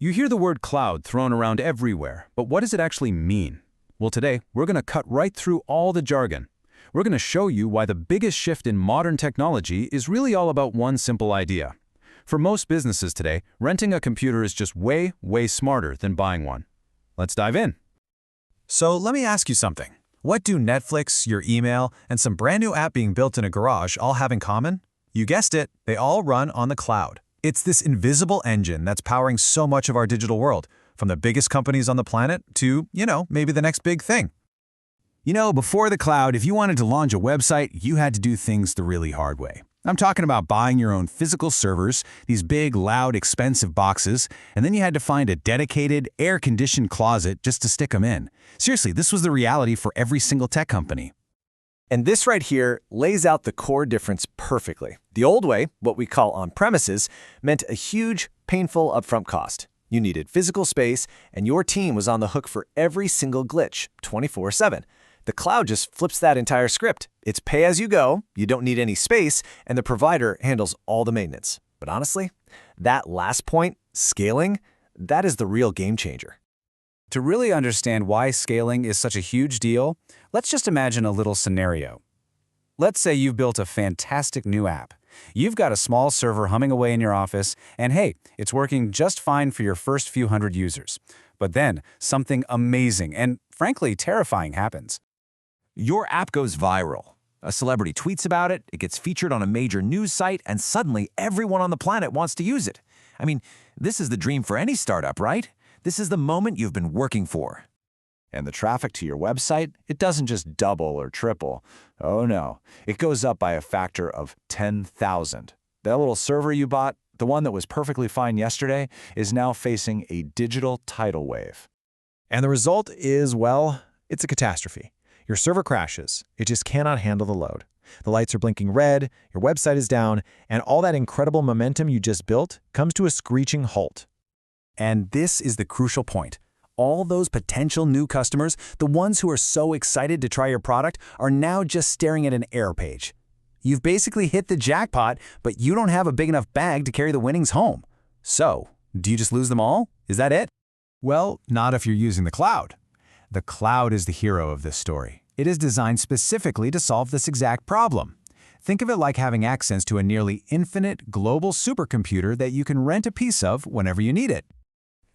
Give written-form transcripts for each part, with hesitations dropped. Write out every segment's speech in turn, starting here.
You hear the word cloud thrown around everywhere, but what does it actually mean? Well, today, we're going to cut right through all the jargon. We're going to show you why the biggest shift in modern technology is really all about one simple idea. For most businesses today, renting a computer is just way smarter than buying one. Let's dive in. So let me ask you something. What do Netflix, your email, and some brand new app being built in a garage all have in common? You guessed it, they all run on the cloud. It's this invisible engine that's powering so much of our digital world, from the biggest companies on the planet to, maybe the next big thing. Before the cloud, if you wanted to launch a website, you had to do things the really hard way. I'm talking about buying your own physical servers, these big, loud, expensive boxes, and then you had to find a dedicated, air-conditioned closet just to stick them in. Seriously, this was the reality for every single tech company. And this right here lays out the core difference perfectly. The old way, what we call on-premises, meant a huge, painful upfront cost. You needed physical space, and your team was on the hook for every single glitch, 24/7. The cloud just flips that entire script. It's pay-as-you-go, you don't need any space, and the provider handles all the maintenance. But honestly, that last point, scaling, that is the real game changer. To really understand why scaling is such a huge deal, let's just imagine a little scenario. Let's say you've built a fantastic new app. You've got a small server humming away in your office, and hey, it's working just fine for your first few hundred users. But then, something amazing and, frankly, terrifying happens. Your app goes viral. A celebrity tweets about it, it gets featured on a major news site, and suddenly everyone on the planet wants to use it. I mean, this is the dream for any startup, right? This is the moment you've been working for. And the traffic to your website, it doesn't just double or triple. Oh no, it goes up by a factor of 10,000. That little server you bought, the one that was perfectly fine yesterday, is now facing a digital tidal wave. And the result is, well, it's a catastrophe. Your server crashes. It just cannot handle the load. The lights are blinking red, your website is down, and all that incredible momentum you just built comes to a screeching halt. And this is the crucial point. All those potential new customers, the ones who are so excited to try your product, are now just staring at an error page. You've basically hit the jackpot, but you don't have a big enough bag to carry the winnings home. So, do you just lose them all? Is that it? Well, not if you're using the cloud. The cloud is the hero of this story. It is designed specifically to solve this exact problem. Think of it like having access to a nearly infinite global supercomputer that you can rent a piece of whenever you need it.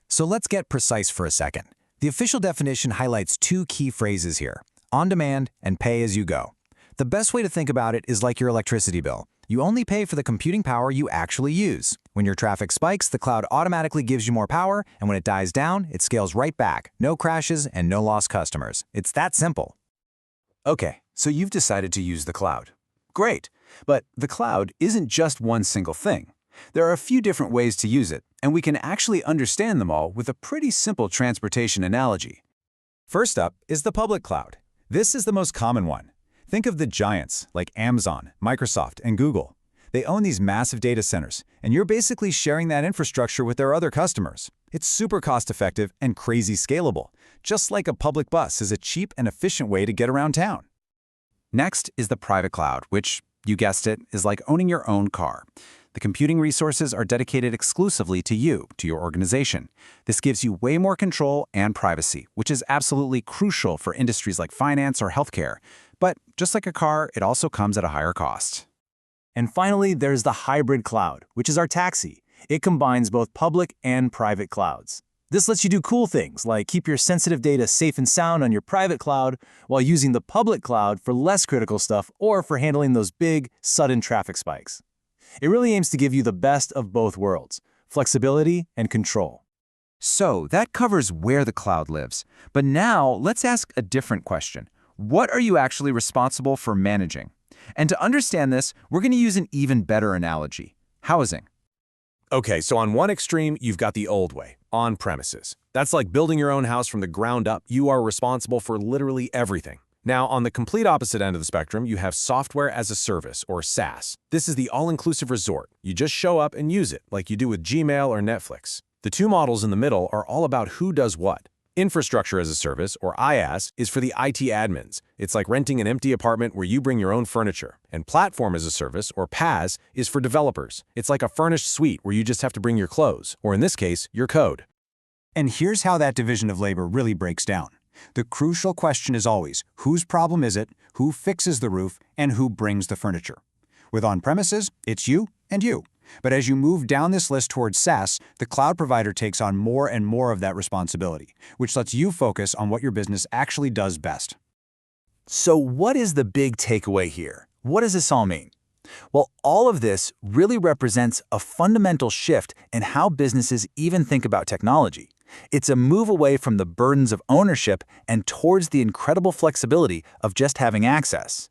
So let's get precise for a second. The official definition highlights two key phrases here: on-demand and pay-as-you-go. The best way to think about it is like your electricity bill. You only pay for the computing power you actually use. When your traffic spikes, the cloud automatically gives you more power, and when it dies down, it scales right back. No crashes and no lost customers. It's that simple. Okay, so you've decided to use the cloud. Great, but the cloud isn't just one single thing. There are a few different ways to use it, and we can actually understand them all with a pretty simple transportation analogy. First up is the public cloud. This is the most common one. Think of the giants like Amazon, Microsoft, and Google. They own these massive data centers, and you're basically sharing that infrastructure with their other customers. It's super cost-effective and crazy scalable, just like a public bus is a cheap and efficient way to get around town. Next is the private cloud, which, you guessed it, is like owning your own car. The computing resources are dedicated exclusively to you, to your organization. This gives you way more control and privacy, which is absolutely crucial for industries like finance or healthcare. But just like a car, it also comes at a higher cost. And finally, there's the hybrid cloud, which is our taxi. It combines both public and private clouds. This lets you do cool things like keep your sensitive data safe and sound on your private cloud while using the public cloud for less critical stuff or for handling those big, sudden traffic spikes. It really aims to give you the best of both worlds, flexibility and control. So that covers where the cloud lives. But now let's ask a different question. What are you actually responsible for managing? And to understand this, we're going to use an even better analogy: housing. Okay, so on one extreme, you've got the old way, on-premises. That's like building your own house from the ground up. You are responsible for literally everything. Now, on the complete opposite end of the spectrum, you have software as a service, or SaaS. This is the all-inclusive resort. You just show up and use it, like you do with Gmail or Netflix. The two models in the middle are all about who does what. Infrastructure as a service, or IaaS, is for the IT admins. It's like renting an empty apartment where you bring your own furniture. And platform as a service, or PaaS, is for developers. It's like a furnished suite where you just have to bring your clothes, or in this case, your code. And here's how that division of labor really breaks down. The crucial question is always, whose problem is it, who fixes the roof, and who brings the furniture? With on-premises, it's you and you. But as you move down this list towards SaaS, the cloud provider takes on more and more of that responsibility, which lets you focus on what your business actually does best. So what is the big takeaway here? What does this all mean? Well, all of this really represents a fundamental shift in how businesses even think about technology. It's a move away from the burdens of ownership and towards the incredible flexibility of just having access.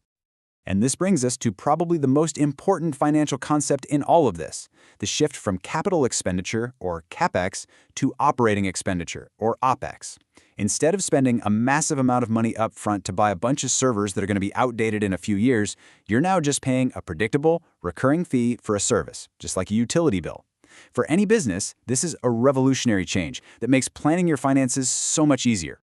And this brings us to probably the most important financial concept in all of this, the shift from capital expenditure, or CapEx, to operating expenditure, or OpEx. Instead of spending a massive amount of money up front to buy a bunch of servers that are going to be outdated in a few years, you're now just paying a predictable, recurring fee for a service, just like a utility bill. For any business, this is a revolutionary change that makes planning your finances so much easier.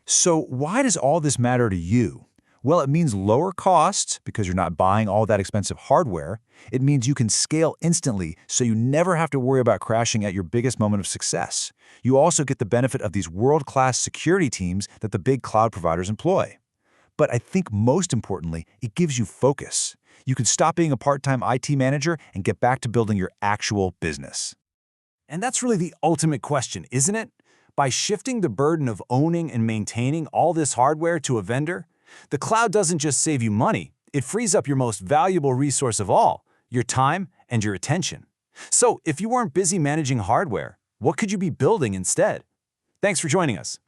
So why does all this matter to you? Well, it means lower costs because you're not buying all that expensive hardware. It means you can scale instantly so you never have to worry about crashing at your biggest moment of success. You also get the benefit of these world-class security teams that the big cloud providers employ. But I think most importantly, it gives you focus. You can stop being a part-time IT manager and get back to building your actual business. And that's really the ultimate question, isn't it? By shifting the burden of owning and maintaining all this hardware to a vendor, the cloud doesn't just save you money, it frees up your most valuable resource of all, your time and your attention. So if you weren't busy managing hardware, what could you be building instead? Thanks for joining us.